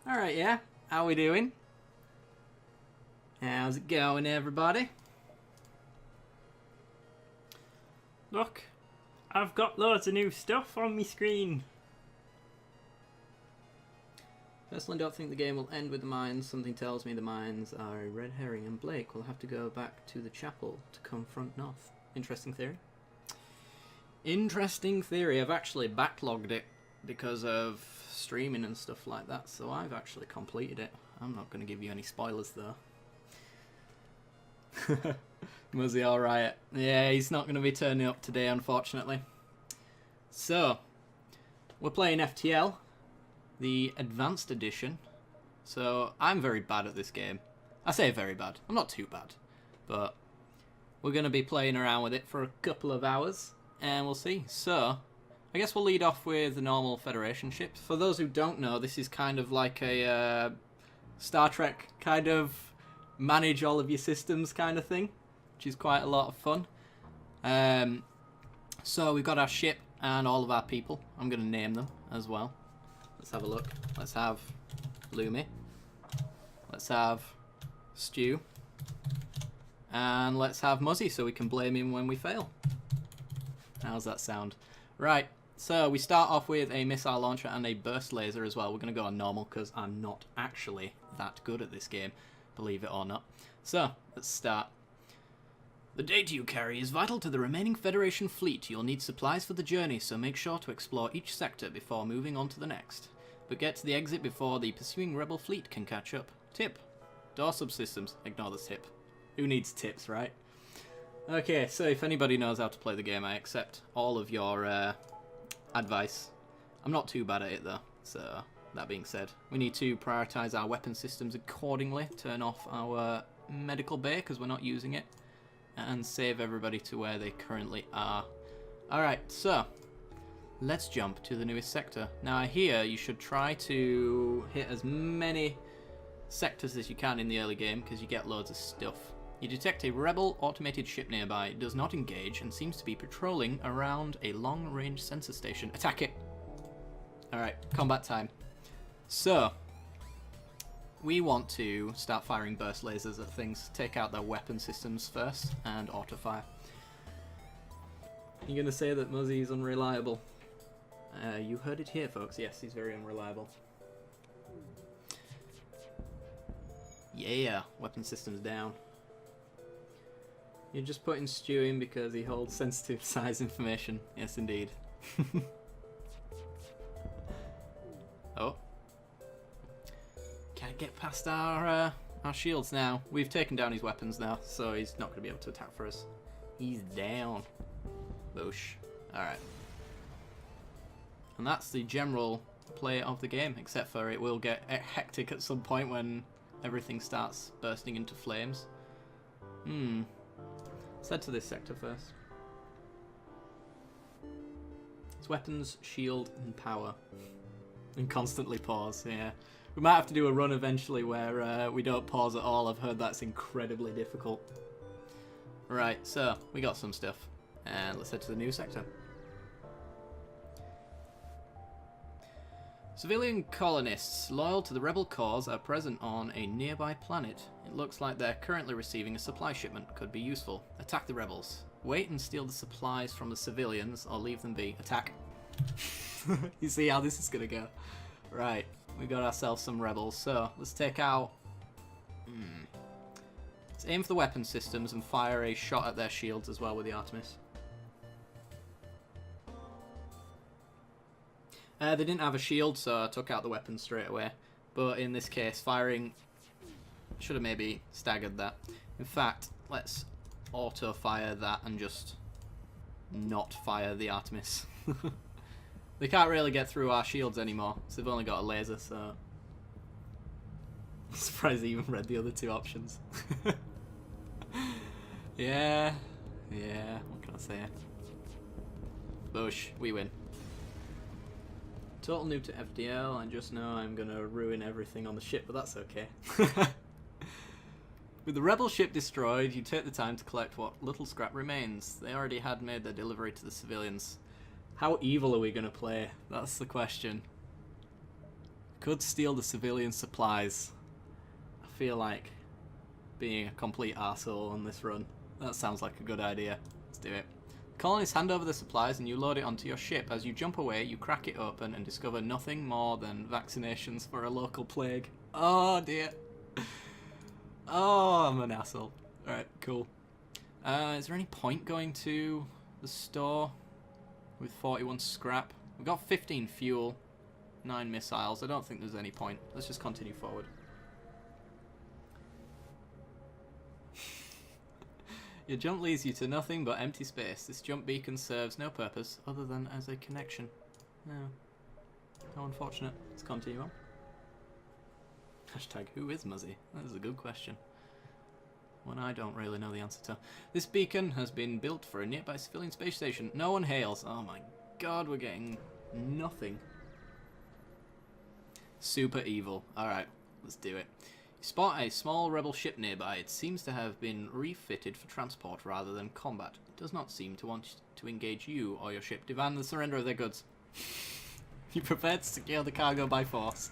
Alright, yeah. How we doing? How's it going, everybody? Look, I've got loads of new stuff on my screen. Personally, don't think the game will end with the mines. Something tells me the mines are a red herring, and Blake will have to go back to the chapel to confront North. Interesting theory. Interesting theory. I've actually backlogged it because of streaming and stuff like that, so I've actually completed it. I'm not going to give you any spoilers, though. Was he alright? Yeah, he's not going to be turning up today, unfortunately. So, we're playing FTL, the Advanced Edition. So, I'm very bad at this game. I say very bad. I'm not too bad. But, we're going to be playing around with it for a couple of hours, and we'll see. So, I guess we'll lead off with the normal Federation ships. For those who don't know, this is kind of like a Star Trek kind of manage all of your systems kind of thing, which is quite a lot of fun. So we've got our ship and all of our people. I'm going to name them as well. Let's have a look. Let's have Lumi. Let's have Stu. And let's have Muzzy so we can blame him when we fail. How's that sound? Right, so we start off with a missile launcher and a burst laser as well. We're going to go on normal because I'm not actually that good at this game, believe it or not. So, let's start. The data you carry is vital to the remaining Federation fleet. You'll need supplies for the journey, so make sure to explore each sector before moving on to the next. But get to the exit before the pursuing rebel fleet can catch up. Tip. Door subsystems. Ignore the tip. Who needs tips, right? Okay, so if anybody knows how to play the game, I accept all of your advice. I'm not too bad at it, though, so that being said, we need to prioritise our weapon systems accordingly, turn off our medical bay because we're not using it, and save everybody to where they currently are. Alright, so let's jump to the newest sector. Now here you should try to hit as many sectors as you can in the early game because you get loads of stuff. You detect a rebel automated ship nearby. It does not engage and seems to be patrolling around a long-range sensor station. Attack it! Alright, combat time. So, we want to start firing burst lasers at things. Take out their weapon systems first and auto-fire. You're going to say that Muzzy is unreliable. You heard it here, folks. Yes, he's very unreliable. Yeah, weapon systems down. You're just putting Stu in because he holds sensitive size information. Yes, indeed. Oh. Can't get past our shields now. We've taken down his weapons now, so he's not going to be able to attack for us. He's down. Boosh. Alright. And that's the general play of the game, except for it will get hectic at some point when everything starts bursting into flames. Let's head to this sector first. It's weapons, shield, and power. And constantly pause, yeah. We might have to do a run eventually where we don't pause at all. I've heard that's incredibly difficult. Right, so we got some stuff. And let's head to the new sector. Civilian colonists loyal to the rebel cause are present on a nearby planet. It looks like they're currently receiving a supply shipment. Could be useful. Attack the rebels. Wait and steal the supplies from the civilians or leave them be. Attack. You see how this is going to go. Right, we got ourselves some rebels. So, let's take out... Let's aim for the weapon systems and fire a shot at their shields as well with the Artemis. They didn't have a shield, so I took out the weapon straight away. But in this case, firing should have maybe staggered that. In fact, let's auto-fire that and just not fire the Artemis. They can't really get through our shields anymore, so they've only got a laser, so... I'm surprised they even read the other two options. Yeah, what can I say? Bush, we win. Total noob to FTL, I just know I'm going to ruin everything on the ship, but that's okay. With the rebel ship destroyed, you take the time to collect what little scrap remains. They already had made their delivery to the civilians. How evil are we going to play? That's the question. Could steal the civilian supplies. I feel like being a complete arsehole on this run. That sounds like a good idea. Let's do it. Colonists hand over the supplies and you load it onto your ship. As you jump away, you crack it open and discover nothing more than vaccinations for a local plague. Oh dear. Oh, I'm an asshole. Alright, cool. Is there any point going to the store with 41 scrap? We've got 15 fuel, 9 missiles. I don't think there's any point. Let's just continue forward. Your jump leads you to nothing but empty space. This jump beacon serves no purpose other than as a connection. No. How unfortunate. Let's continue on. Hashtag, who is Muzzy? That is a good question. One I don't really know the answer to. This beacon has been built for a nearby civilian space station. No one hails. Oh my god, we're getting nothing. Super evil. Alright, let's do it. You spot a small rebel ship nearby. It seems to have been refitted for transport rather than combat. It does not seem to want to engage you or your ship. Demand the surrender of their goods. You prepared to secure the cargo by force.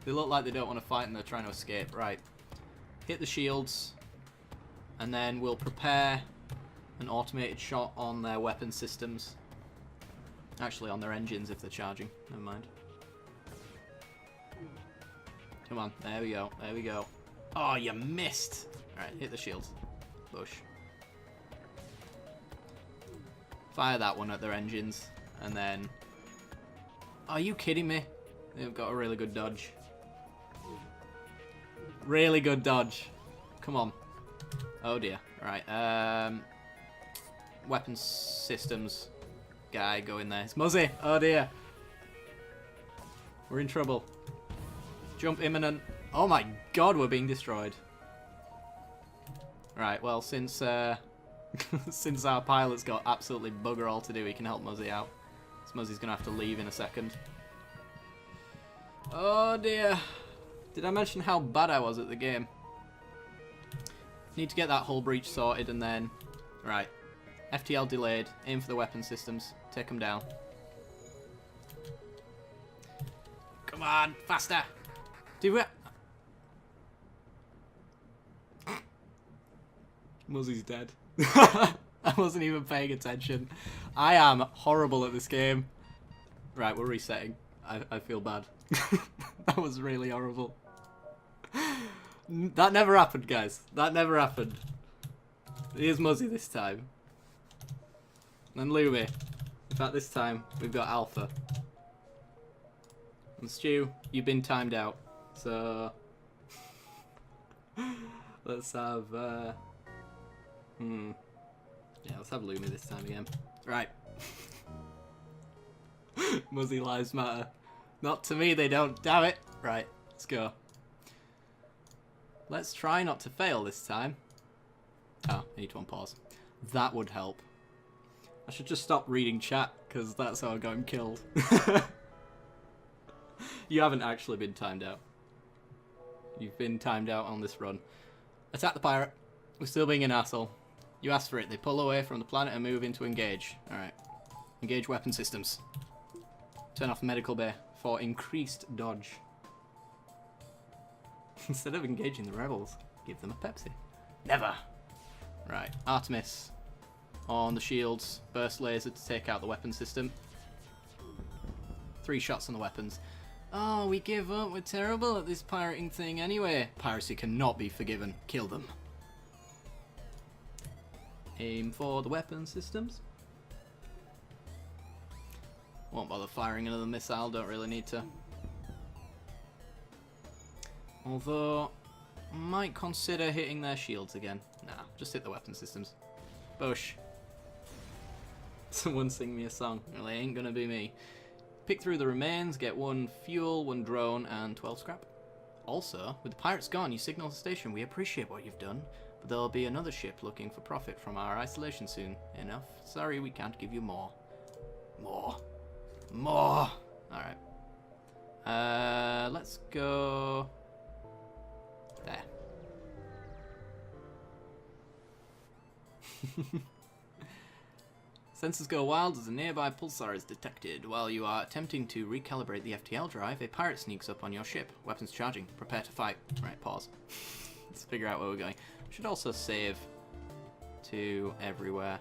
They look like they don't want to fight and they're trying to escape. Right. Hit the shields. And then we'll prepare an automated shot on their weapon systems. Actually, on their engines if they're charging. Never mind. Come on. There we go. There we go. Oh, you missed. Alright, hit the shields. Push. Fire that one at their engines. And then... Are you kidding me? They've got a really good dodge. Really good dodge. Come on. Oh dear. Right. Weapons systems guy, go in there. It's Muzzy. Oh dear. We're in trouble. Jump imminent. Oh my god, we're being destroyed. Right. Well, since since our pilot's got absolutely bugger all to do, he can help Muzzy out. So Muzzy's gonna have to leave in a second. Oh dear. Did I mention how bad I was at the game? Need to get that hull breach sorted and then... Right. FTL delayed. Aim for the weapon systems. Take them down. Come on, faster! Do it! Muzzy's dead. I wasn't even paying attention. I am horrible at this game. Right, we're resetting. I feel bad. That was really horrible. That never happened, guys. That never happened. Here's Muzzy this time. And Lumi. In fact, this time, we've got Alpha. And Stu, you've been timed out. So... let's have... Yeah, let's have Lumi this time again. Right. Muzzy lives matter. Not to me, they don't. Damn it. Right, let's go. Let's try not to fail this time. Oh, I need to unpause. That would help. I should just stop reading chat, because that's how I got him killed. You haven't actually been timed out. You've been timed out on this run. Attack the pirate. We're still being an asshole. You asked for it. They pull away from the planet and move into engage. Alright. Engage weapon systems. Turn off medical bay for increased dodge. Instead of engaging the rebels, give them a Pepsi. Never! Right, Artemis. On the shields. Burst laser to take out the weapon system. 3 shots on the weapons. Oh, we give up. We're terrible at this pirating thing anyway. Piracy cannot be forgiven. Kill them. Aim for the weapon systems. Won't bother firing another missile. Don't really need to. Although, might consider hitting their shields again. Nah, just hit the weapon systems. Bush. Someone sing me a song. Well, it ain't gonna be me. Pick through the remains, get 1 fuel, 1 drone, and 12 scrap. Also, with the pirates gone, you signal the station. We appreciate what you've done, but there'll be another ship looking for profit from our isolation soon. Enough. Sorry, we can't give you more. More. More! Alright. Let's go... there. Sensors go wild as a nearby pulsar is detected. While you are attempting to recalibrate the FTL drive, a pirate sneaks up on your ship. Weapons charging. Prepare to fight. Right, pause. Let's figure out where we're going. Should also save to everywhere.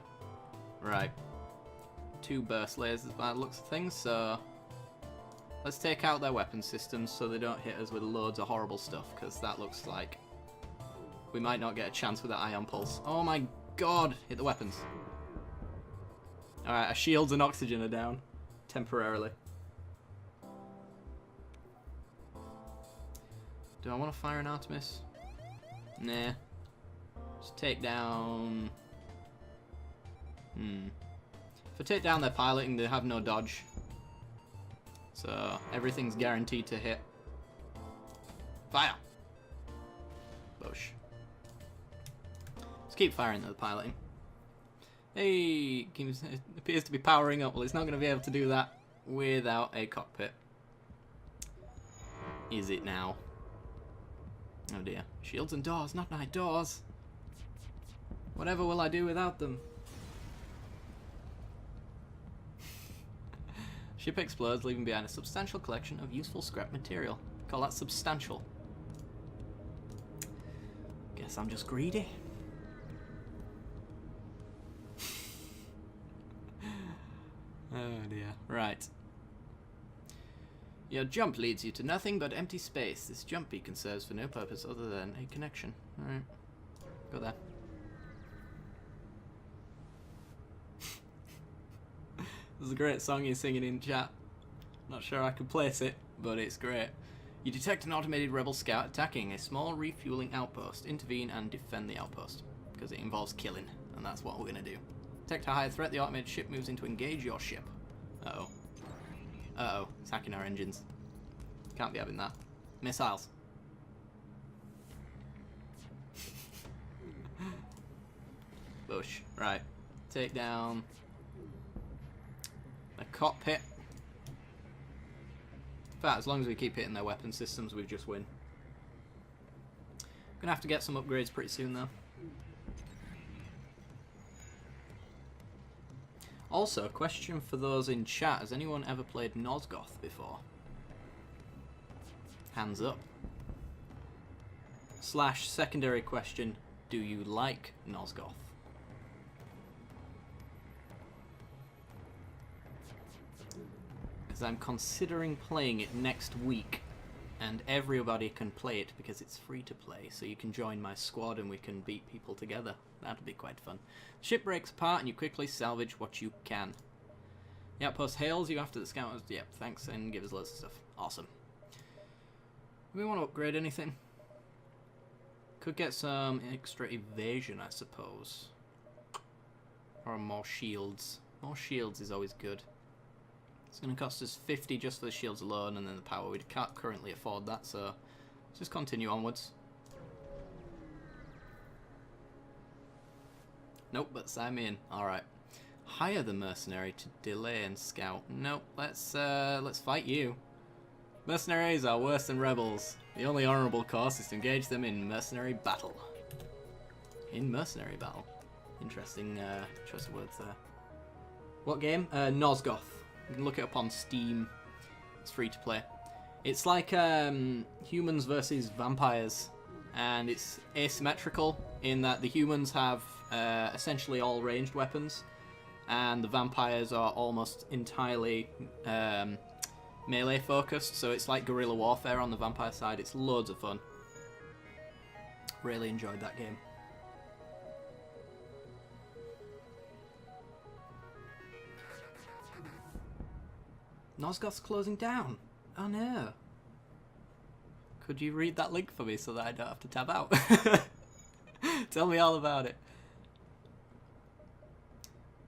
Right. 2 burst lasers by the looks of things, so let's take out their weapon systems so they don't hit us with loads of horrible stuff, because that looks like we might not get a chance with that ion pulse. Oh my god! Hit the weapons. Alright, our shields and oxygen are down. Temporarily. Do I want to fire an Artemis? Nah. Just take down... If I take down their piloting, they have no dodge. So, everything's guaranteed to hit. Fire! Bush. Let's keep firing at the piloting. Hey, it appears to be powering up. Well, it's not going to be able to do that without a cockpit. Is it now? Oh dear. Shields and doors, not night doors. Whatever will I do without them? Ship explodes, leaving behind a substantial collection of useful scrap material. Call that substantial. Guess I'm just greedy. Oh dear. Right. Your jump leads you to nothing but empty space. This jump beacon serves for no purpose other than a connection. Alright. Go there. This is a great song you're singing in chat. Not sure I can place it, but it's great. You detect an automated rebel scout attacking a small refueling outpost. Intervene and defend the outpost, because it involves killing, and that's what we're going to do. Detect a higher threat, the automated ship moves in to engage your ship. Uh-oh. Uh-oh, it's hacking our engines. Can't be having that. Missiles. Bush. Right. Take down the cockpit. In fact, as long as we keep hitting their weapon systems, we just win. Gonna have to get some upgrades pretty soon, though. Also, a question for those in chat. Has anyone ever played Nosgoth before? Hands up. / secondary question, do you like Nosgoth? Because I'm considering playing it next week, and everybody can play it because it's free to play, so you can join my squad and we can beat people together. That'll be quite fun. The ship breaks apart and you quickly salvage what you can. The outpost hails you after the scout. Yep, thanks, and gives us loads of stuff. Awesome. Do we want to upgrade anything? Could get some extra evasion, I suppose. Or more shields. More shields is always good. It's going to cost us 50 just for the shields alone, and then the power. We can't currently afford that, so let's just continue onwards. Nope, but sign me in. Alright. Hire the mercenary to delay and scout. Nope, let's fight you. Mercenaries are worse than rebels. The only honourable course is to engage them in mercenary battle. In mercenary battle. Interesting choice of words there. What game? Nosgoth. You can look it up on Steam. It's free to play. It's like humans versus vampires, and it's asymmetrical in that the humans have essentially all ranged weapons, and the vampires are almost entirely melee focused, so it's like guerrilla warfare on the vampire side. It's loads of fun. Really enjoyed that game. Nosgoth's closing down. Oh no. Could you read that link for me so that I don't have to tab out? Tell me all about it.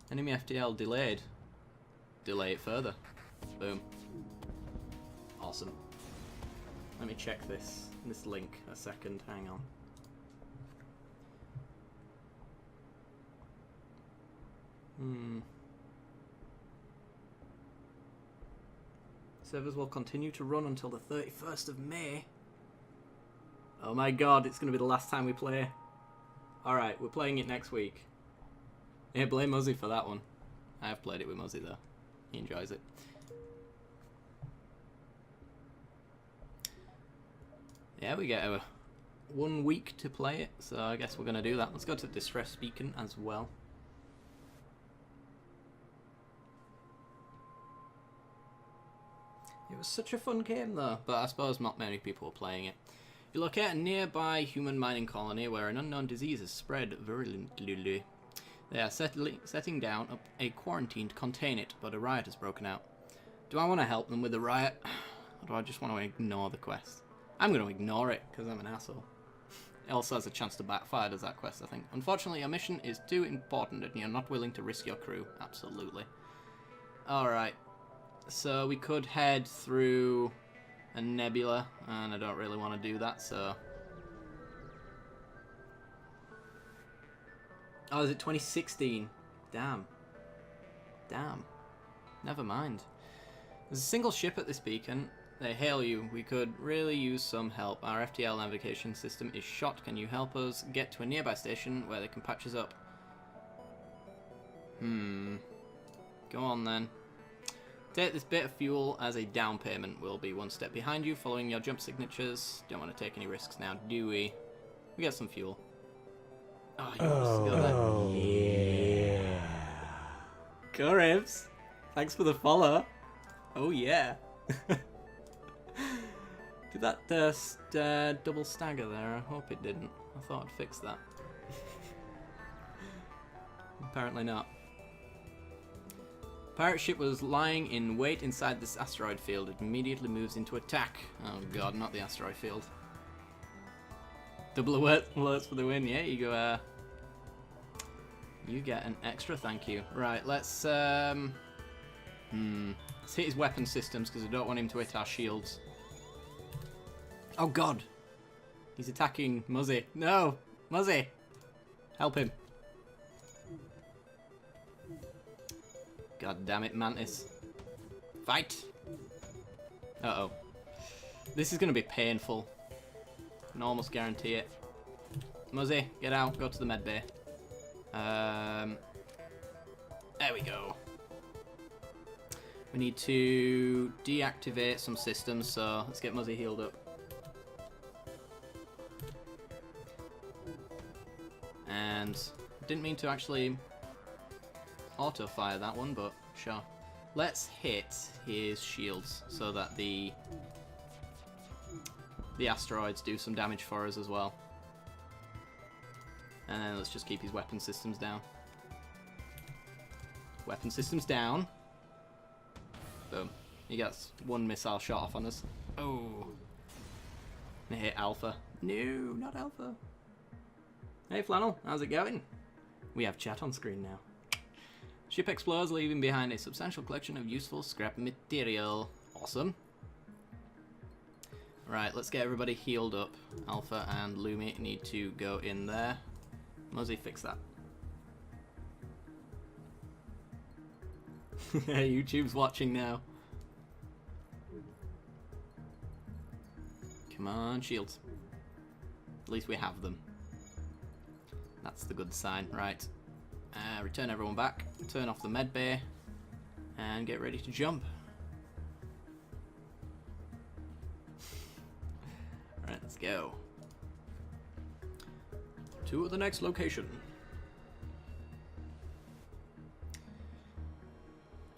Enemy FTL delayed. Delay it further. Boom. Awesome. Let me check this link a second. Hang on. Servers will continue to run until the 31st of May. Oh my god, it's going to be the last time we play. Alright, we're playing it next week. Yeah, blame Uzzy for that one. I have played it with Muzzy though. He enjoys it. Yeah, we get 1 week to play it, so I guess we're going to do that. Let's go to Distress Beacon as well. It was such a fun game though, but I suppose not many people were playing it. You locate a nearby human mining colony where an unknown disease is spread virulently. They are setting down a quarantine to contain it, but a riot has broken out. Do I want to help them with the riot, or do I just want to ignore the quest? I'm going to ignore it, because I'm an asshole. It also has a chance to backfire, does that quest, I think. Unfortunately, your mission is too important and you're not willing to risk your crew. Absolutely. Alright. So we could head through a nebula, and I don't really want to do that, so... Oh, is it 2016? Damn. Damn. Never mind. There's a single ship at this beacon. They hail you. We could really use some help. Our FTL navigation system is shot. Can you help us get to a nearby station where they can patch us up? Go on then. Take this bit of fuel as a down payment. We'll be 1 step behind you following your jump signatures. Don't want to take any risks now, do we? We get some fuel. Oh, you want to go there? Oh, yeah. Go, Ribs. Thanks for the follow. Oh, yeah. Did that double stagger there? I hope it didn't. I thought I'd fix that. Apparently not. Pirate ship was lying in wait inside this asteroid field. It immediately moves into attack. Oh god, not the asteroid field. Double alerts for the win. Yeah, you go. You get an extra thank you. Right, let's let's hit his weapon systems because I don't want him to hit our shields. Oh god, he's attacking Muzzy. No, Muzzy, help him. God damn it, Mantis. Fight! Uh-oh. This is going to be painful. I can almost guarantee it. Muzzy, get out. Go to the med bay. There we go. We need to deactivate some systems, so let's get Muzzy healed up. And didn't mean to actually auto-fire that one, but sure. Let's hit his shields so that the asteroids do some damage for us as well. And then let's just keep his weapon systems down. Weapon systems down. Boom. He gets 1 missile shot off on us. Oh. And hit Alpha. No, not Alpha. Hey Flannel, how's it going? We have chat on screen now. Ship explodes, leaving behind a substantial collection of useful scrap material. Awesome. Right, let's get everybody healed up. Alpha and Lumi need to go in there. Muzzy, fix that. YouTube's watching now. Come on, shields. At least we have them. That's the good sign. Right. Return everyone back. Turn off the med bay. And get ready to jump. Right, let's go. To the next location.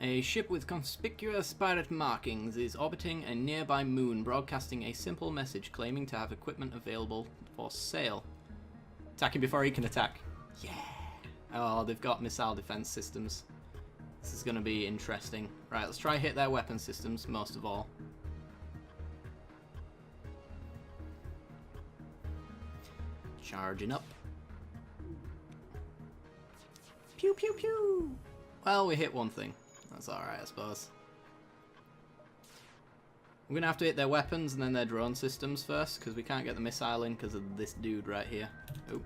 A ship with conspicuous pirate markings is orbiting a nearby moon, broadcasting a simple message claiming to have equipment available for sale. Attacking before he can attack. Yeah. Oh, they've got missile defense systems. This is going to be interesting. Right, let's try hit their weapon systems, most of all. Charging up. Pew, pew, pew. Well, we hit one thing. That's alright, I suppose. We're going to have to hit their weapons and then their drone systems first, because we can't get the missile in because of this dude right here. Oh,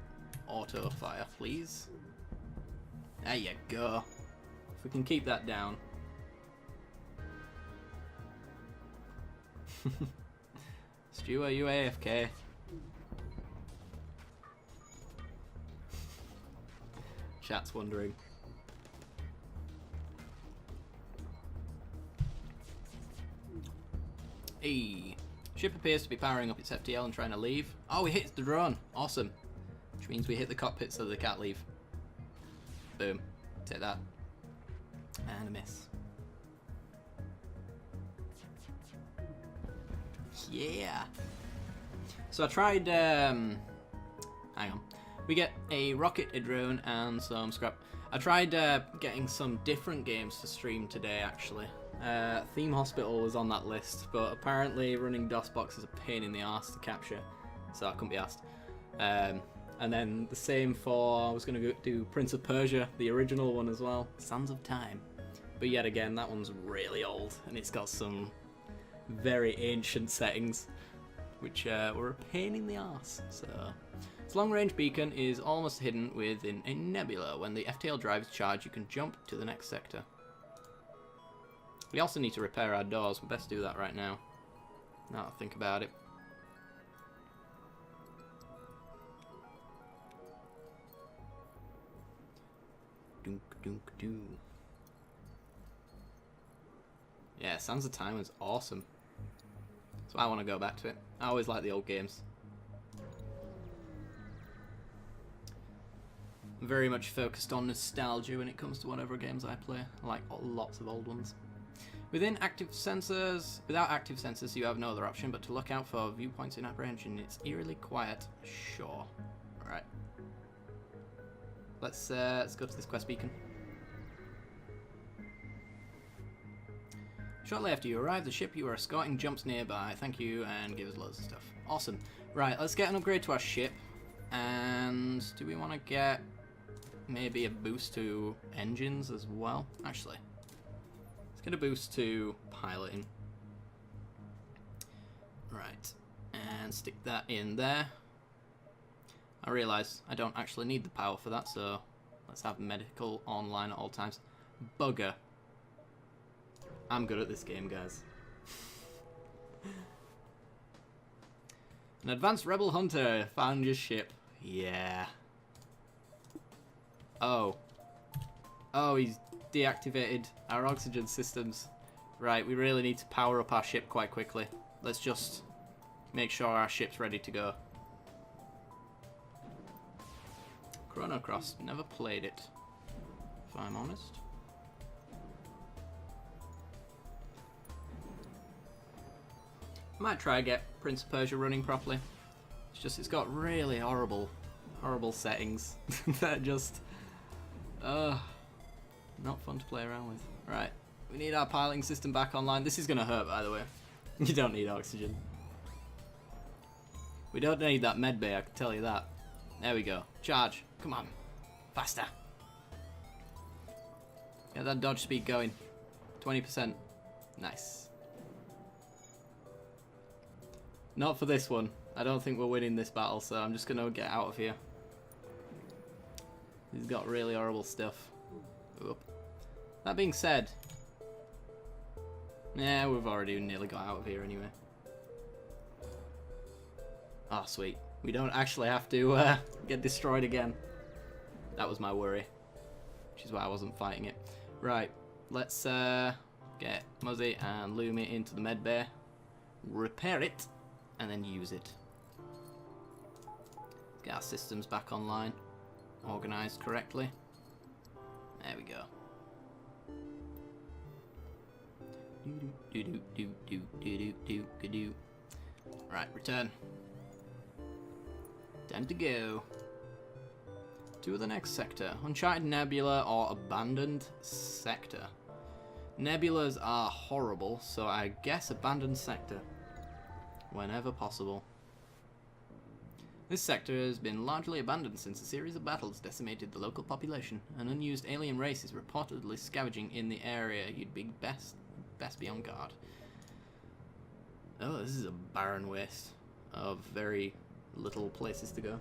auto fire, please. There you go. If we can keep that down. Stu, are you AFK? Chat's wondering. Hey. Ship appears to be powering up its FTL and trying to leave. Oh, we hit the drone. Awesome. Which means we hit the cockpit so they can't leave. Boom. Take that. And a miss. Yeah. So I tried, hang on. We get a rocket, a drone, and some scrap. I tried getting some different games to stream today, actually. Theme Hospital was on that list, but apparently running DOSBox is a pain in the arse to capture, so I couldn't be asked. And then the same for, I was going to do Prince of Persia, the original one as well, Sands of Time. But yet again, that one's really old, and it's got some very ancient settings, which were a pain in the arse. So, its long-range beacon is almost hidden within a nebula. When the FTL drive is charged, you can jump to the next sector. We also need to repair our doors. We best do that right now. Now that I think about it. Dunk dunk doo. Yeah, Sands of Time was awesome. So I want to go back to it. I always like the old games. I'm very much focused on nostalgia when it comes to whatever games I play. I like lots of old ones. Without active sensors, you have no other option but to look out for viewpoints in apprehension. It's eerily quiet. Sure. Alright. Let's go to this quest beacon. Shortly after you arrive, the ship you are escorting jumps nearby. Thank you, and gives loads of stuff. Awesome. Right, let's get an upgrade to our ship. And do we want to get maybe a boost to engines as well? Actually, let's get a boost to piloting. Right, and stick that in there. I realise I don't actually need the power for that, so let's have medical online at all times. Bugger. I'm good at this game, guys. An advanced rebel hunter found your ship. Yeah. Oh. Oh, he's deactivated our oxygen systems. Right, we really need to power up our ship quite quickly. Let's just make sure our ship's ready to go. Chrono Cross, never played it, if I'm honest. Might try get Prince of Persia running properly. It's just, it's got really horrible settings that just, not fun to play around with. Right, we need our piloting system back online. This is gonna hurt, by the way. You don't need oxygen. We don't need that med bay, I can tell you that. There we go. Charge. Come on. Faster. Get that dodge speed going. 20%. Nice. Not for this one. I don't think we're winning this battle, so I'm just going to get out of here. He's got really horrible stuff. Oop. That being said, yeah, we've already nearly got out of here anyway. Ah, oh, sweet. We don't actually have to get destroyed again. That was my worry, which is why I wasn't fighting it. Right, let's get Muzzy and Lumi into the med bay, repair it, and then use it. Get our systems back online, organized correctly. There we go. Right, return. Time to go. To the next sector. Uncharted Nebula or Abandoned Sector. Nebulas are horrible, so I guess Abandoned Sector. Whenever possible. This sector has been largely abandoned since a series of battles decimated the local population. An unused alien race is reportedly scavenging in the area. You'd be best be on guard. Oh, this is a barren waste of very little places to go.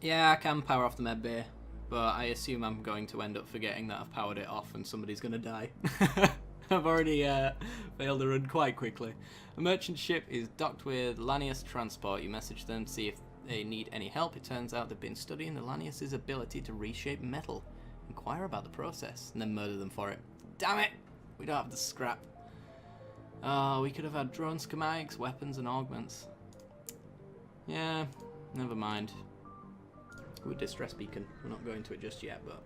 Yeah, I can power off the med bay, but I assume I'm going to end up forgetting that I've powered it off and somebody's going to die. I've already failed the run quite quickly. A merchant ship is docked with Lanius Transport. You message them to see if they need any help. It turns out they've been studying the Lanius' ability to reshape metal. Inquire about the process and then murder them for it. Damn it! We don't have the scrap. Oh, we could have had drone schematics, weapons, and augments. Yeah, never mind. Ooh, distress beacon. We're not going to it just yet, but...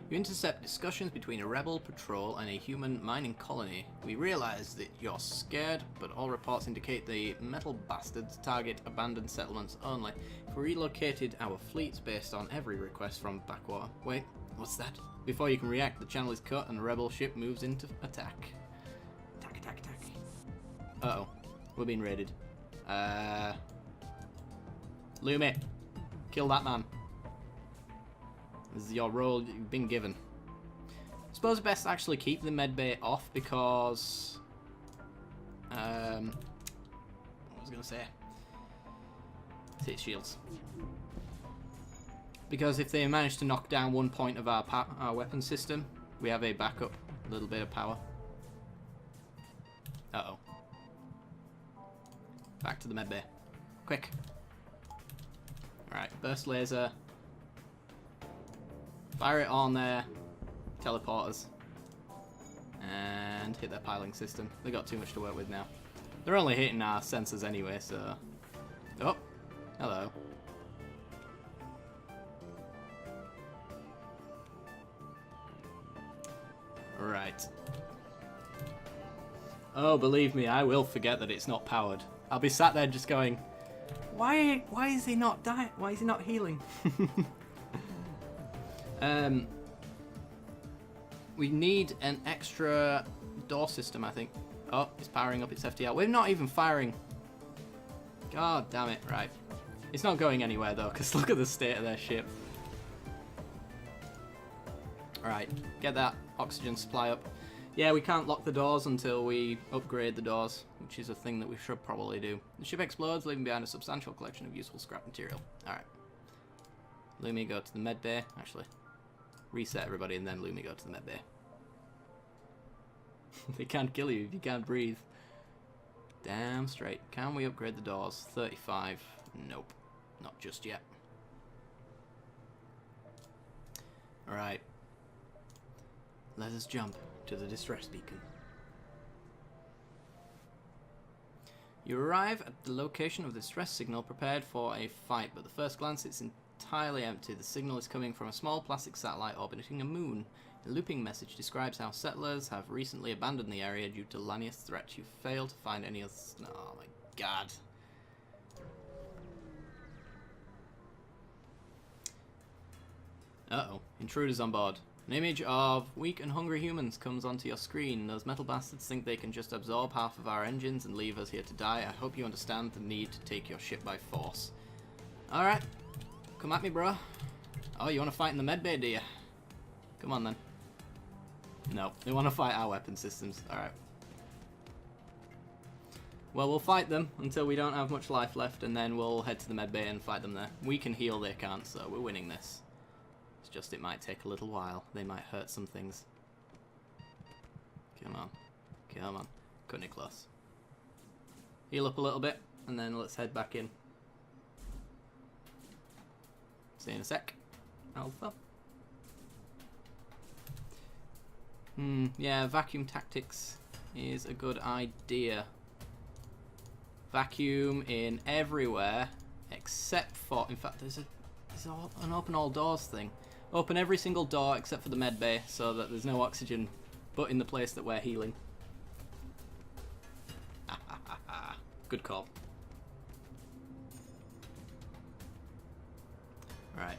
You intercept discussions between a rebel patrol and a human mining colony. We realize that you're scared, but all reports indicate the metal bastards target abandoned settlements only. If we relocated our fleets based on every request from backwater... Wait, what's that? Before you can react, the channel is cut and the rebel ship moves into attack. Attack, attack, attack. Uh-oh. We're being raided. Lumi, kill that man. This is your role you've been given. I suppose best to actually keep the medbay off because... what was I going to say? Hit shields. Because if they manage to knock down one point of our weapon system, we have a backup, a little bit of power. Uh-oh. Back to the medbay. Quick. Alright, burst laser. Fire it on their teleporters. And hit their piling system. They got too much to work with now. They're only hitting our sensors anyway, so... Oh! Hello. Right. Oh, believe me, I will forget that it's not powered. I'll be sat there just going, why is he not dying? Why is he not healing? We need an extra door system, I think. Oh, it's powering up its FTL. We're not even firing. God damn it, right. It's not going anywhere though, because look at the state of their ship. Alright, get that oxygen supply up. Yeah, we can't lock the doors until we upgrade the doors, which is a thing that we should probably do. The ship explodes, leaving behind a substantial collection of useful scrap material. Alright. Lumi, go to the med bay. Actually, reset everybody and then Lumi, go to the med bay. They can't kill you if you can't breathe. Damn straight. Can we upgrade the doors? 35. Nope. Not just yet. Alright. Let us jump to the distress beacon. You arrive at the location of the distress signal prepared for a fight, but at the first glance it's entirely empty. The signal is coming from a small plastic satellite orbiting a moon. The looping message describes how settlers have recently abandoned the area due to Lanius threats. You fail to find any other... Oh my god. Uh-oh. Intruders on board. An image of weak and hungry humans comes onto your screen. Those metal bastards think they can just absorb half of our engines and leave us here to die. I hope you understand the need to take your ship by force. Alright. Come at me, bro. Oh, you want to fight in the medbay, do you? Come on, then. No, they want to fight our weapon systems. Alright. Well, we'll fight them until we don't have much life left, and then we'll head to the medbay and fight them there. We can heal, they can't, so we're winning this. It's just it might take a little while. They might hurt some things. Come on. Come on. Cutting it close. Heal up a little bit, and then let's head back in. See you in a sec. Alpha. Yeah, vacuum tactics is a good idea. Vacuum in everywhere, except for... In fact, there's an open all doors thing. Open every single door except for the med bay, so that there's no oxygen but in the place that we're healing. Good call. Right.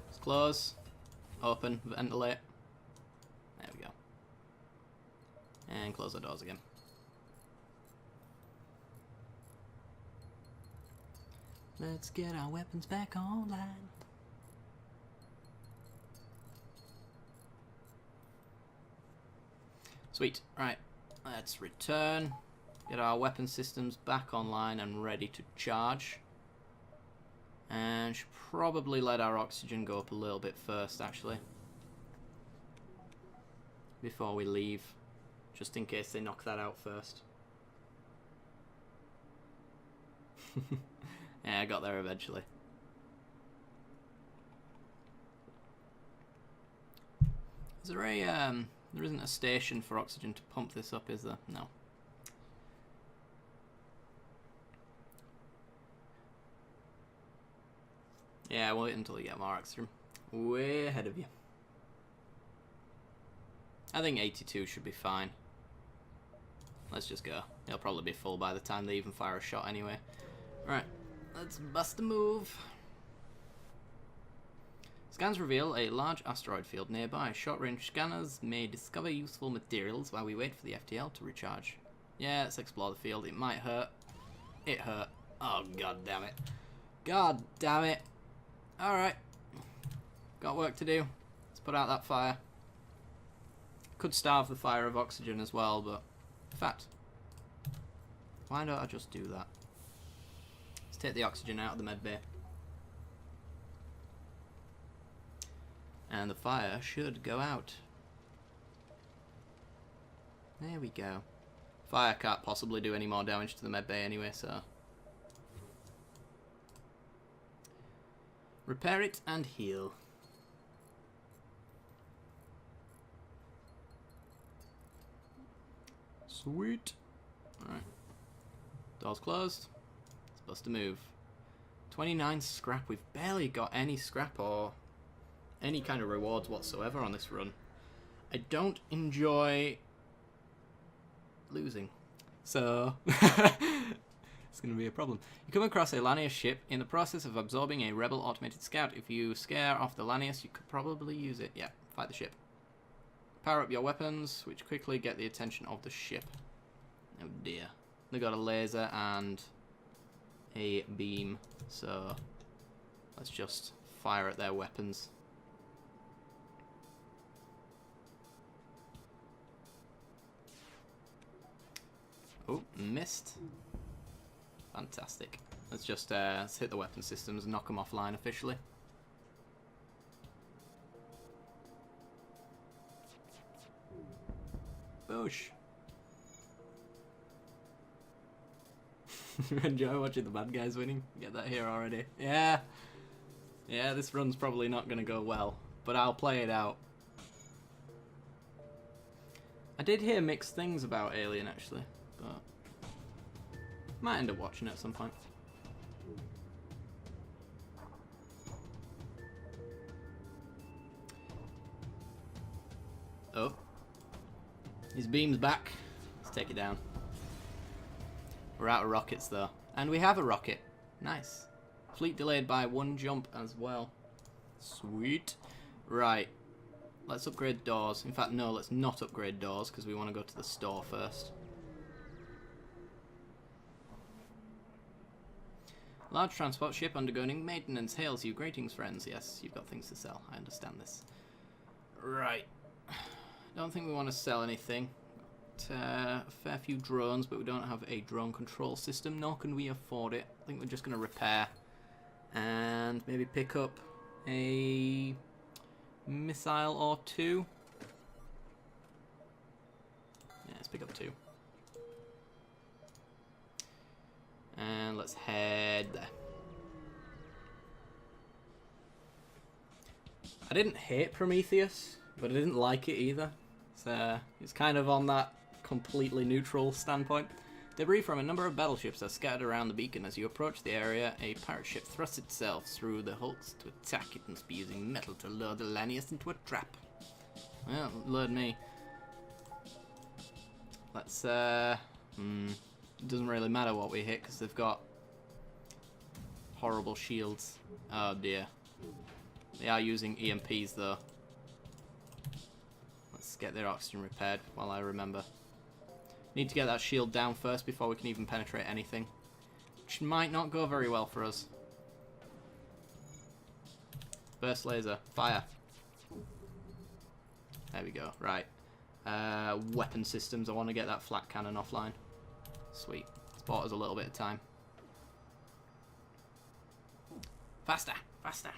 Let's close. Open. Ventilate. There we go. And close the doors again. Let's get our weapons back online. Sweet. Right. Let's return. Get our weapon systems back online and ready to charge. And should probably let our oxygen go up a little bit first, actually. Before we leave. Just in case they knock that out first. Yeah, I got there eventually. Is there a there isn't a station for oxygen to pump this up, is there? No. Yeah, wait until you get more oxygen. Way ahead of you. I think 82 should be fine. Let's just go. It'll probably be full by the time they even fire a shot anyway. Right, let's bust a move. Scans reveal a large asteroid field nearby. Short-range scanners may discover useful materials while we wait for the FTL to recharge. Yeah, let's explore the field. It might hurt. It hurt. Oh, god damn it. God damn it. Alright. Got work to do. Let's put out that fire. Could starve the fire of oxygen as well, but... In fact, why don't I just do that? Let's take the oxygen out of the med bay. And the fire should go out. There we go. Fire can't possibly do any more damage to the med bay anyway, so... Repair it and heal. Sweet. Alright. Doors closed. Let's bust a move. 29 scrap. We've barely got any scrap or any kind of rewards whatsoever on this run. I don't enjoy losing. So, it's going to be a problem. You come across a Lanius ship in the process of absorbing a rebel automated scout. If you scare off the Lanius, you could probably use it. Yeah, fight the ship. Power up your weapons, which quickly get the attention of the ship. Oh dear. They got a laser and a beam, so let's just fire at their weapons. Oh, missed. Fantastic. Let's just let's hit the weapon systems and knock them offline officially. Boosh. Enjoy watching the bad guys winning. Get that here already. Yeah. Yeah, this run's probably not going to go well, but I'll play it out. I did hear mixed things about Alien actually, but might end up watching it at some point. Oh. His beam's back. Let's take it down. We're out of rockets though. And we have a rocket. Nice. Fleet delayed by 1 jump as well. Sweet. Right. Let's upgrade doors. In fact, no, let's not upgrade doors because we want to go to the store first. Large transport ship undergoing maintenance hails you. Greetings, friends. Yes, you've got things to sell. I understand this. Right. Don't think we want to sell anything. Got, a fair few drones, but we don't have a drone control system, nor can we afford it. I think we're just going to repair and maybe pick up a missile or 2. Yeah, let's pick up 2. And let's head there. I didn't hate Prometheus, but I didn't like it either. So it's kind of on that completely neutral standpoint. Debris from a number of battleships are scattered around the beacon. As you approach the area, a pirate ship thrusts itself through the hulks to attack. It must be using metal to lure the Lanius into a trap. Well, lured me. Let's, it doesn't really matter what we hit because they've got horrible shields. Oh dear. They are using EMPs though. Let's get their oxygen repaired while I remember. Need to get that shield down first before we can even penetrate anything. Which might not go very well for us. Burst laser. Fire. There we go. Right. Weapon systems. I want to get that flak cannon offline. Sweet. It's bought us a little bit of time. Faster. Faster.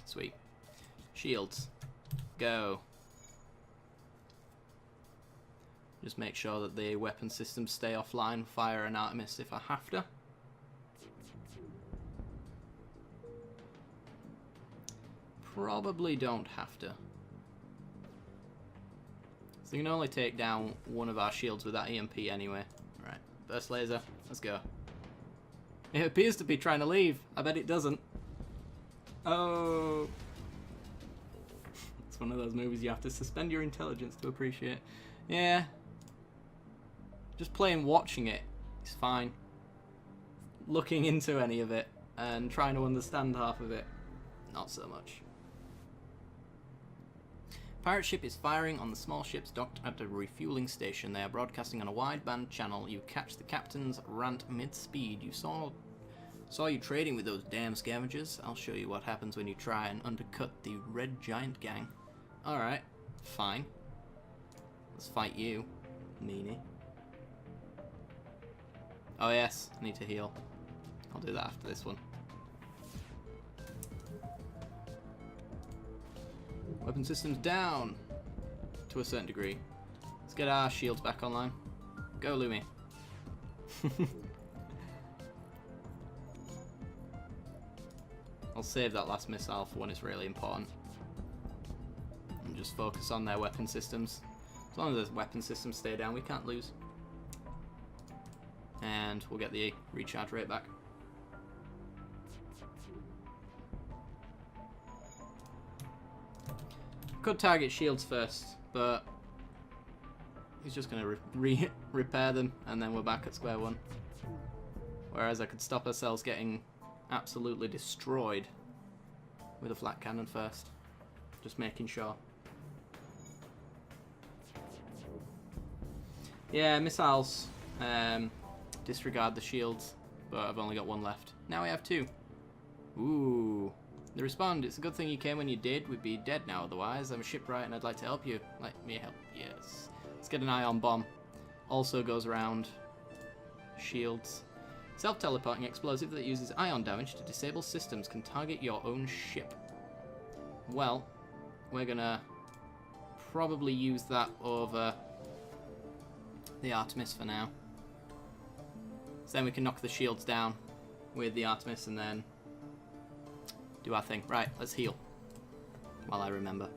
Sweet. Shields. Go. Just make sure that the weapon systems stay offline. Fire an Artemis if I have to. probably don't have to. So we can only take down one of our shields with that EMP anyway. Right, burst laser, let's go. It appears to be trying to leave. I bet it doesn't. Oh. It's one of those movies you have to suspend your intelligence to appreciate. Yeah. Just plain watching it is fine. Looking into any of it and trying to understand half of it, not so much. Pirate ship is firing on the small ships docked at a refueling station. They are broadcasting on a wideband channel. You catch the captain's rant mid-speed. You saw you trading with those damn scavengers. I'll show you what happens when you try and undercut the Red Giant gang. Alright, fine. Let's fight you, meanie. Oh yes, I need to heal. I'll do that after this one. Weapon systems down to a certain degree. Let's get our shields back online. Go, Lumi. I'll save that last missile for when it's really important. And just focus on their weapon systems. As long as the weapon systems stay down, we can't lose. And we'll get the recharge rate back. Could target shields first, but he's just going to repair them, and then we're back at square one. Whereas I could stop ourselves getting absolutely destroyed with a flat cannon first. Just making sure. Yeah, missiles disregard the shields, but I've only got one left. Now we have two. Ooh. They respond, it's a good thing you came when you did. We'd be dead now otherwise. I'm a shipwright and I'd like to help you. Let me help. Yes. Let's get an ion bomb. Also goes around shields. Self-teleporting explosive that uses ion damage to disable systems can target your own ship. Well, we're gonna probably use that over the Artemis for now. So then we can knock the shields down with the Artemis and then do our thing. Right, let's heal while I remember.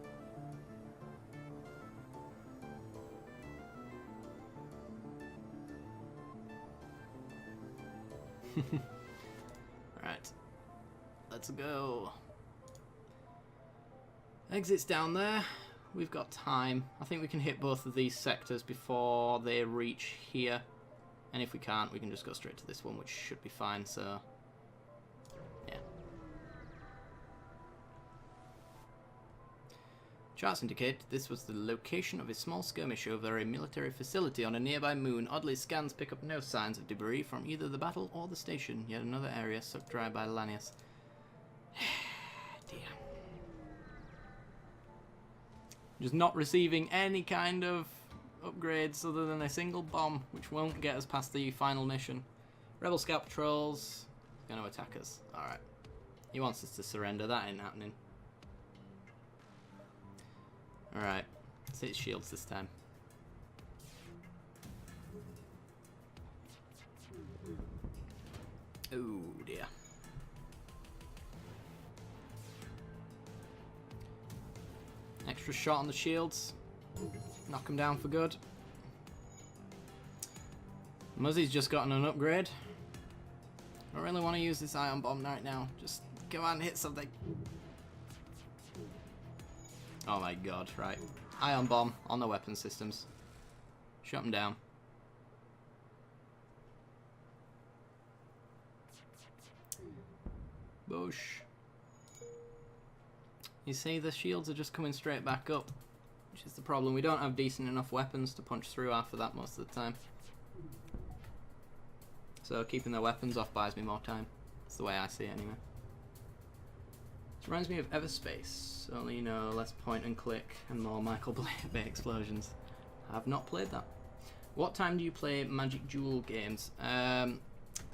Right, let's go. Exit's down there. We've got time. I think we can hit both of these sectors before they reach here. And if we can't, we can just go straight to this one, which should be fine, so yeah. Charts indicate this was the location of a small skirmish over a military facility on a nearby moon. Oddly, scans pick up no signs of debris from either the battle or the station. Yet another area sucked dry by Lanius. Dear. Just not receiving any kind of upgrades other than a single bomb, which won't get us past the final mission. Rebel scout patrols going to attack us. Alright. He wants us to surrender. That ain't happening. Alright. Let's hit shields this time. Oh dear. Extra shot on the shields. Knock them down for good. Muzzy's just gotten an upgrade. I don't really want to use this ion bomb right now. Just go out and hit something. Oh my god, right. Ion bomb on the weapon systems. Shut them down. Boosh. You see, the shields are just coming straight back up, which is the problem. We don't have decent enough weapons to punch through after that most of the time. So keeping their weapons off buys me more time. That's the way I see it anyway. This reminds me of Everspace, only you know, less point and click and more Michael Bay explosions. I've not played that. What time do you play Magic Jewel games?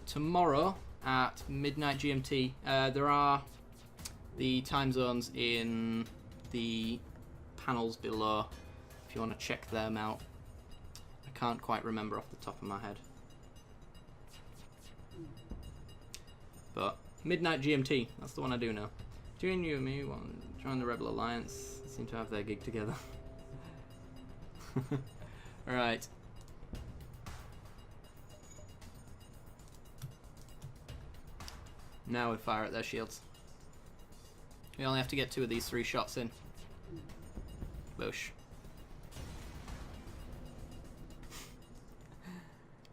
Tomorrow at midnight GMT. There are the time zones in the panels below if you want to check them out. I can't quite remember off the top of my head. But midnight GMT, that's the one I do know. Between you and me, join the Rebel Alliance. They seem to have their gig together. Alright. Now we fire at their shields. We only have to get 2 of these 3 shots in. Boosh.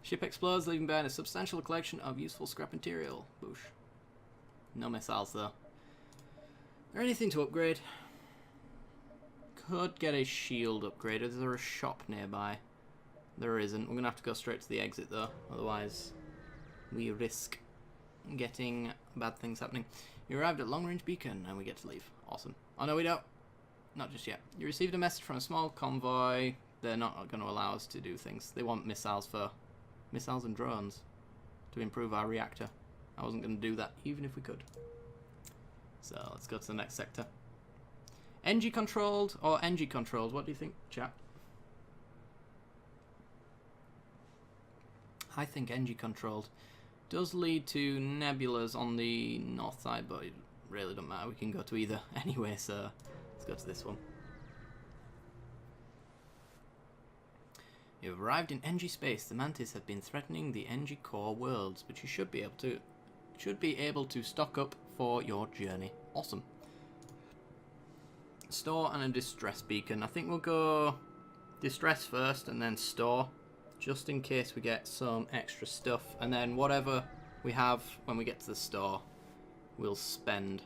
Ship explodes, leaving behind a substantial collection of useful scrap material. Boosh. No missiles though. Or anything to upgrade. Could get a shield upgrade. Is there a shop nearby? There isn't. We're gonna have to go straight to the exit though. Otherwise, we risk getting bad things happening. You arrived at Long Range Beacon and we get to leave. Awesome. Oh no, we don't. Not just yet. You received a message from a small convoy. They're not going to allow us to do things. They want missiles and drones to improve our reactor. I wasn't going to do that even if we could. So let's go to the next sector. NG controlled or NG controlled? What do you think, chat? I think NG controlled. Does lead to nebulas on the north side, but it really doesn't matter. We can go to either anyway, so let's go to this one. You've arrived in NG space. The Mantis have been threatening the NG core worlds, but you should be able to stock up for your journey. Awesome. Store and a distress beacon. I think we'll go distress first and then store, just in case we get some extra stuff, and then whatever we have when we get to the store we'll spend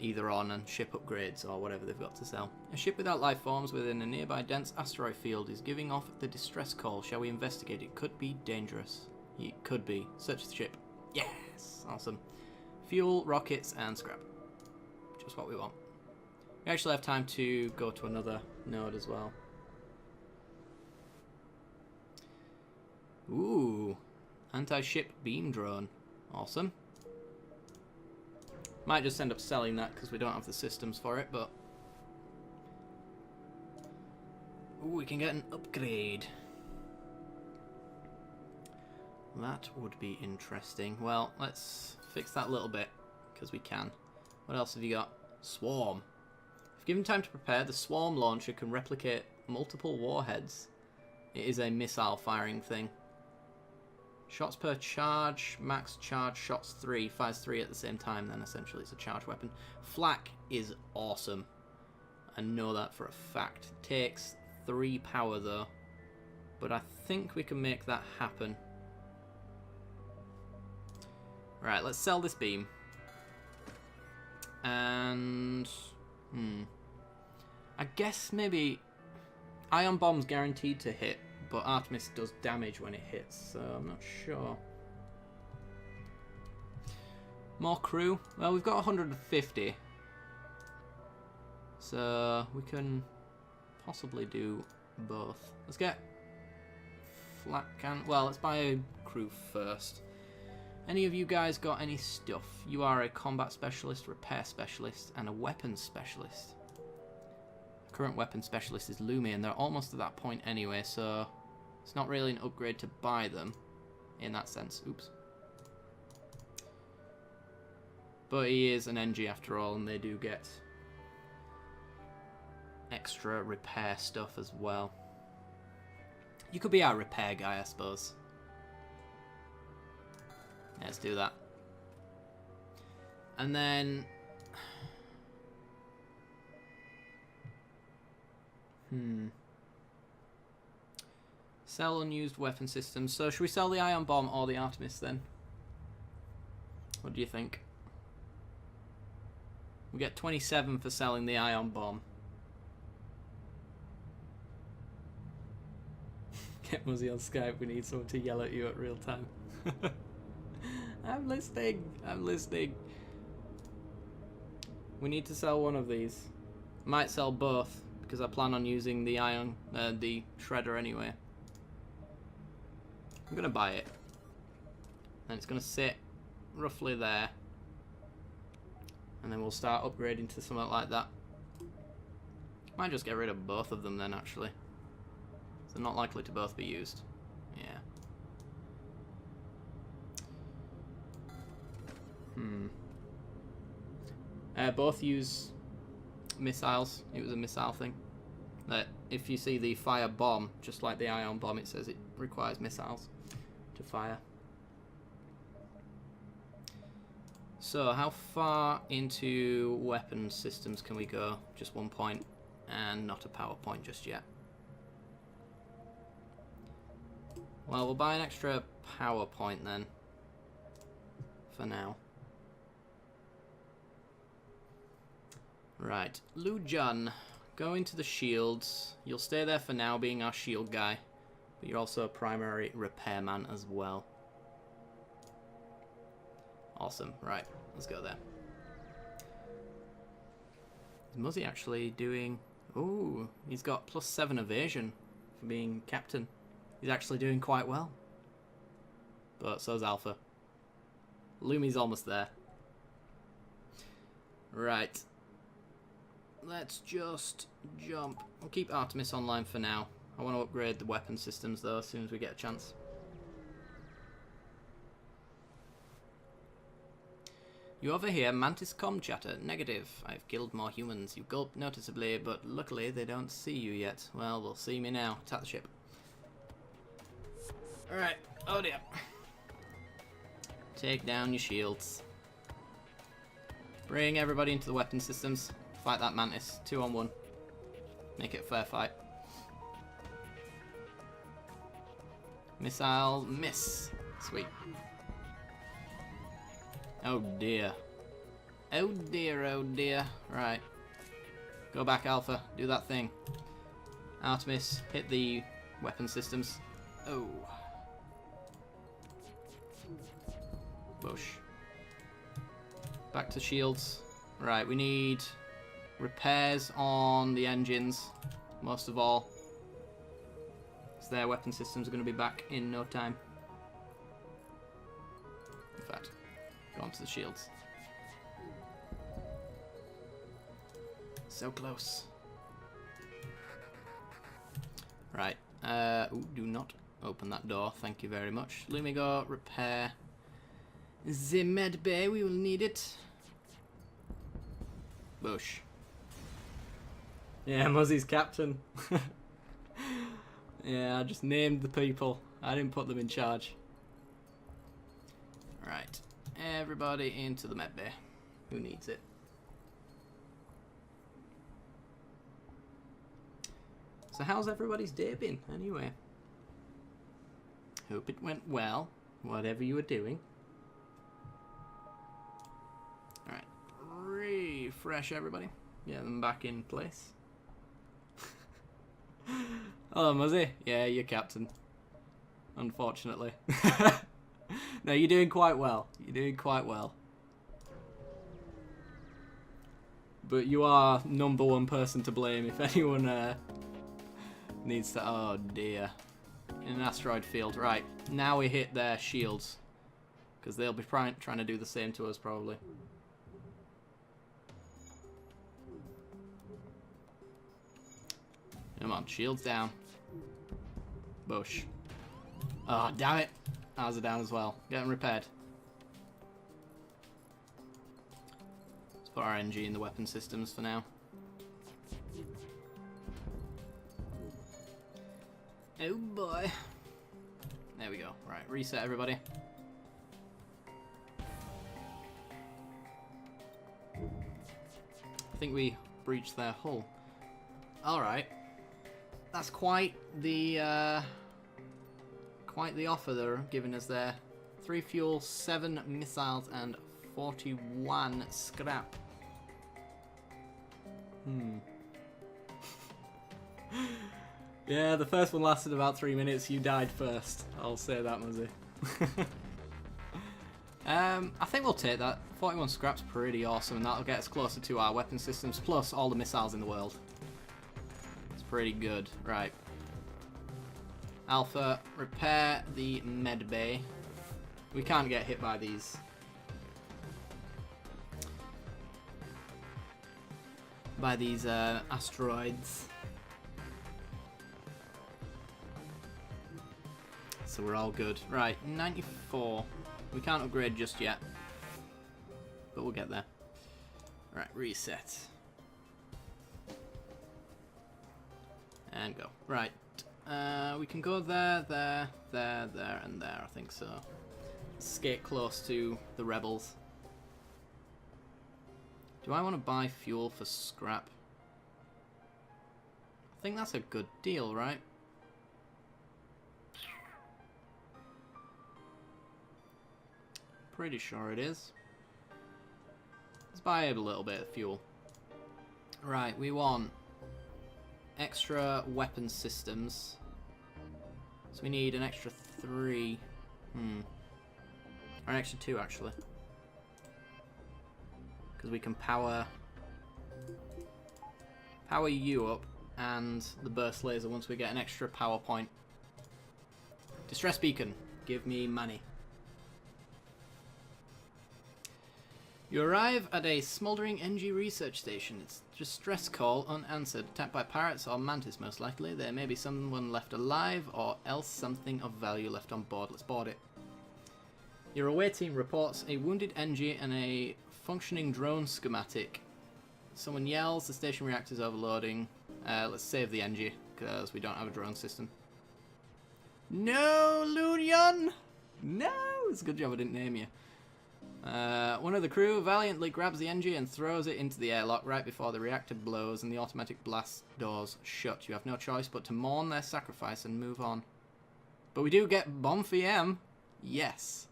either on and ship upgrades or whatever they've got to sell. A ship without life forms within a nearby dense asteroid field is giving off the distress call. Shall we investigate? It could be dangerous. It could be. Search the ship. Yes! Awesome. Fuel, rockets, and scrap. Just what we want. We actually have time to go to another node as well. Ooh. Anti-ship beam drone. Awesome. Might just end up selling that because we don't have the systems for it, but... Ooh, we can get an upgrade. That would be interesting. Well, let's fix that a little bit, because we can. What else have you got? Swarm. If given time to prepare, the Swarm launcher can replicate multiple warheads. It is a missile firing thing. Shots per charge, max charge, shots 3, fires 3 at the same time, then essentially it's a charge weapon. Flak is awesome. I know that for a fact. Takes 3 power though, but I think we can make that happen. Right, let's sell this beam. And... I guess maybe... Ion Bomb's guaranteed to hit, but Artemis does damage when it hits, so I'm not sure. More crew? Well, we've got 150. So we can possibly do both. Let's get flat can. Well, let's buy a crew first. Any of you guys got any stuff? You are a combat specialist, repair specialist, and a weapons specialist. Current weapon specialist is Lumi, and they're almost at that point anyway, so it's not really an upgrade to buy them in that sense. Oops. But he is an NG after all, and they do get extra repair stuff as well. You could be our repair guy, I suppose. Let's do that. And then... Sell unused weapon systems. So should we sell the Ion Bomb or the Artemis then? What do you think? We get 27 for selling the Ion Bomb. Get Muzzy on Skype. We need someone to yell at you at real time. I'm listening. I'm listening. We need to sell one of these. Might sell both because I plan on using the the shredder anyway. I'm gonna buy it, and it's gonna sit roughly there, and then we'll start upgrading to something like that. Might just get rid of both of them then, actually. They're not likely to both be used. Yeah. Both use missiles. It was a missile thing. That if you see the fire bomb, just like the ion bomb, it says it requires missiles to fire. So how far into weapon systems can we go? Just 1 point, and not a power point just yet. Well, we'll buy an extra power point then, for now. Right, Lujan, go into the shields. You'll stay there for now, being our shield guy, but you're also a primary repairman as well. Awesome, right, let's go there. Is Muzzy actually doing... Ooh, he's got +7 evasion for being captain. He's actually doing quite well. But so's Alpha. Lumi's almost there. Right. Let's just jump. We'll keep Artemis online for now. I want to upgrade the weapon systems though as soon as we get a chance. You overhear Mantis comm chatter. Negative. I've killed more humans. You gulp noticeably, but luckily they don't see you yet. Well, they'll see me now. Attack the ship. Alright. Oh dear. Take down your shields. Bring everybody into the weapon systems. Fight that Mantis. 2-on-1. Make it a fair fight. Missile miss. Sweet. Oh dear. Oh dear, oh dear. Right. Go back, Alpha. Do that thing. Artemis, hit the weapon systems. Oh. Bush. Back to shields. Right, we need repairs on the engines, most of all. So their weapon systems are going to be back in no time. In fact, go on to the shields. So close. Right. Ooh, do not open that door. Thank you very much. Lumigo, repair the med bay. We will need it. Bush. Yeah, Muzzy's captain. Yeah, I just named the people. I didn't put them in charge. Right. Everybody into the med bay. Who needs it? So how's everybody's day been, anyway? Hope it went well, whatever you were doing. Alright. Refresh everybody. Get them back in place. Hello, Muzzy. Yeah, you're captain. Unfortunately. No, you're doing quite well. You're doing quite well. But you are #1 person to blame if anyone needs to... Oh, dear. In an asteroid field. Right. Now we hit their shields. Because they'll be trying to do the same to us, probably. Come on, shields down. Bush. Oh, damn it. Ours are down as well. Get them repaired. Let's put our NG in the weapon systems for now. Oh boy. There we go. Right, reset everybody. I think we breached their hull. Alright. That's quite the offer they're giving us there. 3 fuel, 7 missiles, and 41 scrap. Yeah, the first one lasted about 3 minutes. You died first. I'll say that, Muzzy. I think we'll take that. 41 scrap's pretty awesome, and that'll get us closer to our weapon systems, plus all the missiles in the world. It's pretty good. Right. Alpha, repair the med bay. We can't get hit by these. Asteroids. So we're all good. Right, 94. We can't upgrade just yet. But we'll get there. Right, reset. And go. Right. We can go there, there, there, there, and there, I think so. Let's get close to the rebels. Do I want to buy fuel for scrap? I think that's a good deal, right? Pretty sure it is. Let's buy a little bit of fuel. Right, we want extra weapon systems. So we need an extra 3. Or an extra 2 actually. Because we can power you up and the burst laser once we get an extra power point. Distress beacon. Give me money. You arrive at a smoldering NG research station. It's distress call unanswered. Attacked by pirates or mantis most likely. There may be someone left alive or else something of value left on board. Let's board it. Your away team reports a wounded NG and a functioning drone schematic. Someone yells, the station reactor's overloading. Let's save the NG because we don't have a drone system. No, Ludion! No! It's a good job I didn't name you. One of the crew valiantly grabs the NG and throws it into the airlock right before the reactor blows and the automatic blast doors shut. You have no choice but to mourn their sacrifice and move on. But we do get Bonfi M. Yes.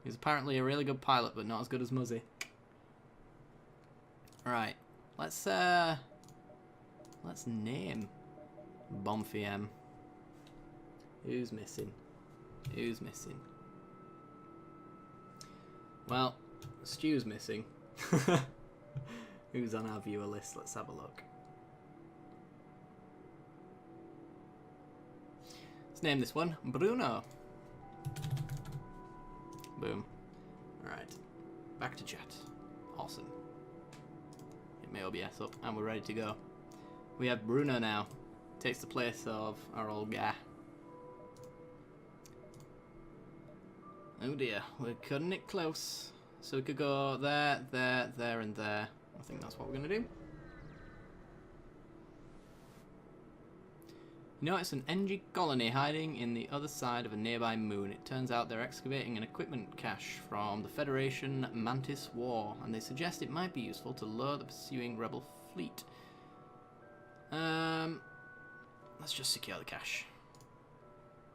He's apparently a really good pilot, but not as good as Muzzy. Alright. Let's name Bonfi M. Who's missing? Who's missing? Well, Stu's missing. Who's on our viewer list? Let's have a look. Let's name this one Bruno. Boom. Alright. Back to chat. Awesome. Get my OBS up and we're ready to go. We have Bruno now. Takes the place of our old guy. Oh dear, we're cutting it close. So we could go there, there, there, and there. I think that's what we're going to do. You notice an NG colony hiding in the other side of a nearby moon. It turns out they're excavating an equipment cache from the Federation Mantis War, and they suggest it might be useful to lure the pursuing rebel fleet. Let's just secure the cache.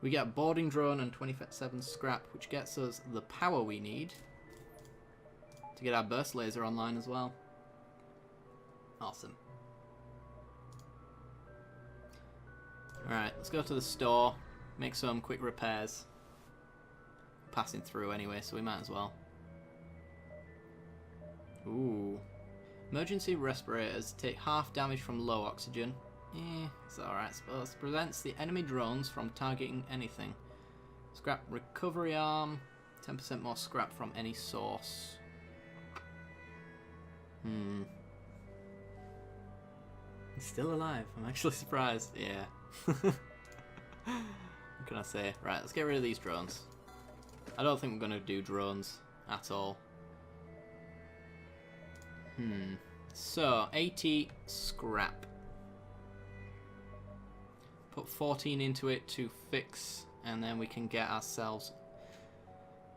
We get a boarding drone and 27 scrap, which gets us the power we need to get our burst laser online as well. Awesome. Alright, let's go to the store, make some quick repairs. Passing through anyway, so we might as well. Ooh. Emergency respirators take half damage from low oxygen. It's alright, I suppose. Prevents the enemy drones from targeting anything. Scrap recovery arm. 10% more scrap from any source. He's still alive. I'm actually surprised. Yeah. What can I say? Right, let's get rid of these drones. I don't think we're going to do drones at all. So, 80 scrap. Put 14 into it to fix, and then we can get ourselves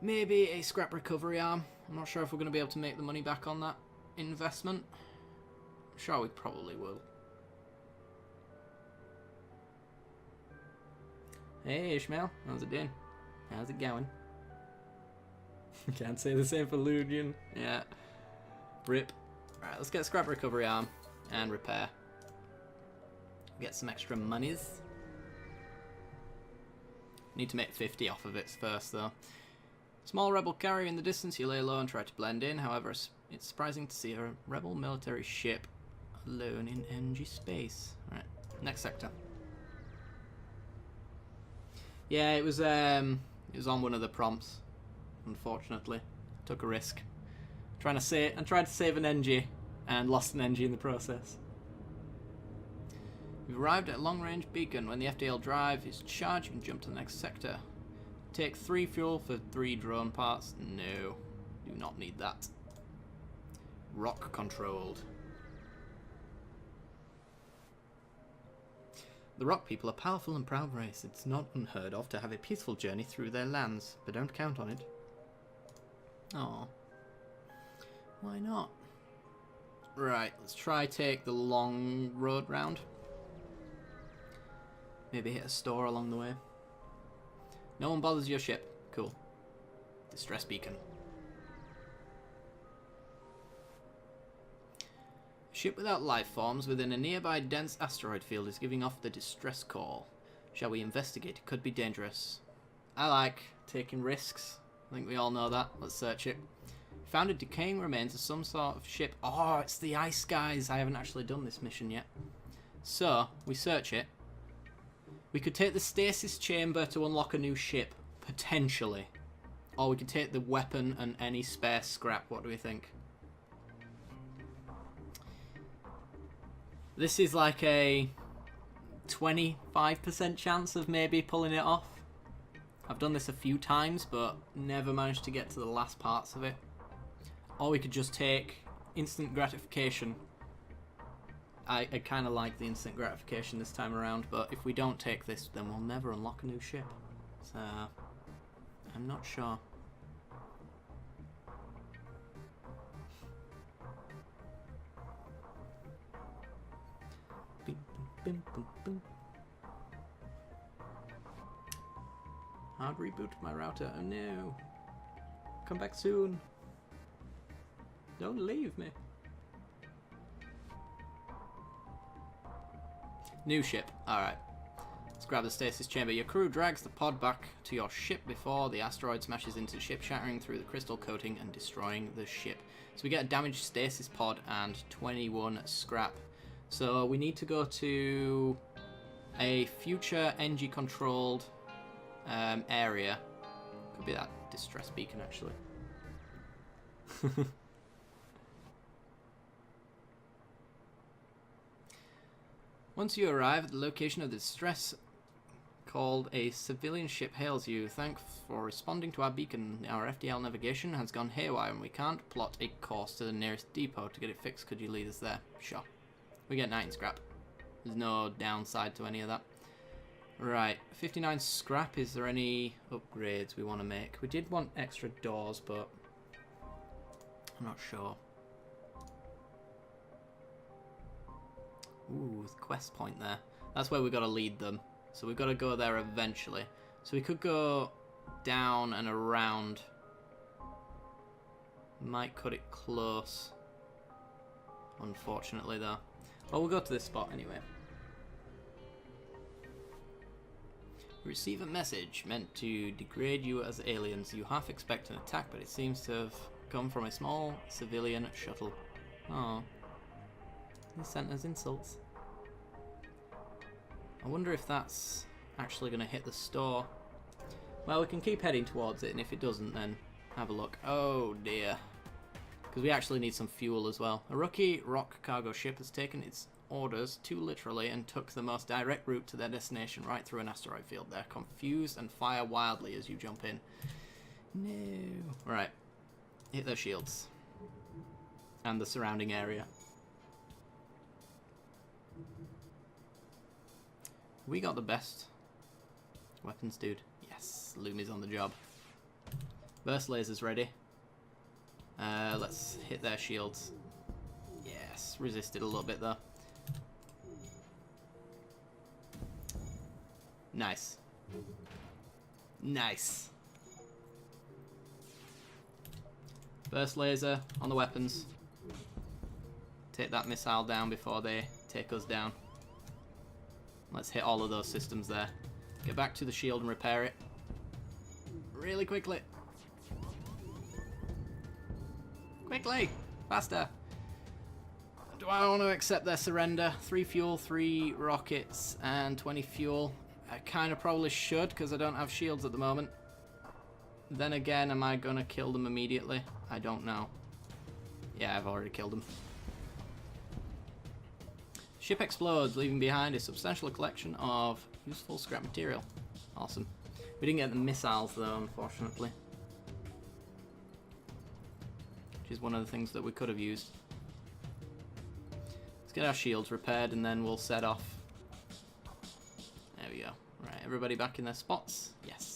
maybe a scrap recovery arm. I'm not sure if we're going to be able to make the money back on that investment. I'm sure we probably will. Hey Ishmael, how's it doing? How's it going? Can't say the same for Ludian. Yeah. Rip. Alright, let's get a scrap recovery arm and repair. Get some extra monies. Need to make 50 off of it first though. Small rebel carrier in the distance, you lay low and try to blend in. However, it's surprising to see a rebel military ship alone in NG space. Alright, next sector. Yeah, it was on one of the prompts, unfortunately. Took a risk. I tried to save an NG and lost an NG in the process. You've arrived at a long-range beacon. When the FTL drive is charged, you can jump to the next sector. Take 3 fuel for 3 drone parts. No, do not need that. Rock controlled. The rock people are powerful and proud race. It's not unheard of to have a peaceful journey through their lands, but don't count on it. Oh, why not? Right, let's try take the long road round. Maybe hit a store along the way. No one bothers your ship. Cool. Distress beacon. A ship without life forms within a nearby dense asteroid field is giving off the distress call. Shall we investigate? It could be dangerous. I like taking risks. I think we all know that. Let's search it. Found a decaying remains of some sort of ship. Oh, it's the ice guys. I haven't actually done this mission yet. So, we search it. We could take the stasis chamber to unlock a new ship. Potentially. Or we could take the weapon and any spare scrap. What do we think? This is like a 25% chance of maybe pulling it off. I've done this a few times, but never managed to get to the last parts of it. Or we could just take instant gratification. I kind of like the instant gratification this time around, but if we don't take this, then we'll never unlock a new ship. So, I'm not sure. Bing, bing, bing, bing. Hard reboot my router. Oh no. Come back soon. Don't leave me. New ship. Alright. Let's grab the stasis chamber. Your crew drags the pod back to your ship before the asteroid smashes into the ship, shattering through the crystal coating and destroying the ship. So we get a damaged stasis pod and 21 scrap. So we need to go to a future NG controlled area. Could be that distress beacon actually. Once you arrive at the location of the distress called, a civilian ship hails you. Thanks for responding to our beacon. Our FTL navigation has gone haywire and we can't plot a course to the nearest depot to get it fixed. Could you lead us there? Sure. We get 9 scrap. There's no downside to any of that. Right, 59 scrap. Is there any upgrades we want to make? We did want extra doors, but I'm not sure. Ooh, the quest point there. That's where we've got to lead them. So we've got to go there eventually. So we could go down and around. Might cut it close. Unfortunately, though. Well, we'll go to this spot anyway. Receive a message meant to degrade you as aliens. You half expect an attack, but it seems to have come from a small civilian shuttle. Oh. He sent us insults. I wonder if that's actually going to hit the store. Well, we can keep heading towards it, and if it doesn't, then have a look. Oh dear. Because we actually need some fuel as well. A rookie rock cargo ship has taken its orders too literally and took the most direct route to their destination right through an asteroid field. They're confused and fire wildly as you jump in. No. Right. Hit their shields. And the surrounding area. We got the best weapons, dude. Yes, Lumi's on the job. Burst lasers ready. Let's hit their shields. Yes, resisted a little bit though. Nice. Nice. Burst laser on the weapons. Take that missile down before they take us down. Let's hit all of those systems there. Get back to the shield and repair it. Really quickly. Quickly! Faster! Do I want to accept their surrender? 3 fuel, 3 rockets, and 20 fuel. I kind of probably should, because I don't have shields at the moment. Then again, am I going to kill them immediately? I don't know. Yeah, I've already killed them. Ship explodes, leaving behind a substantial collection of useful scrap material. Awesome. We didn't get the missiles though, unfortunately. Which is one of the things that we could have used. Let's get our shields repaired and then we'll set off. There we go. Right, everybody back in their spots? Yes.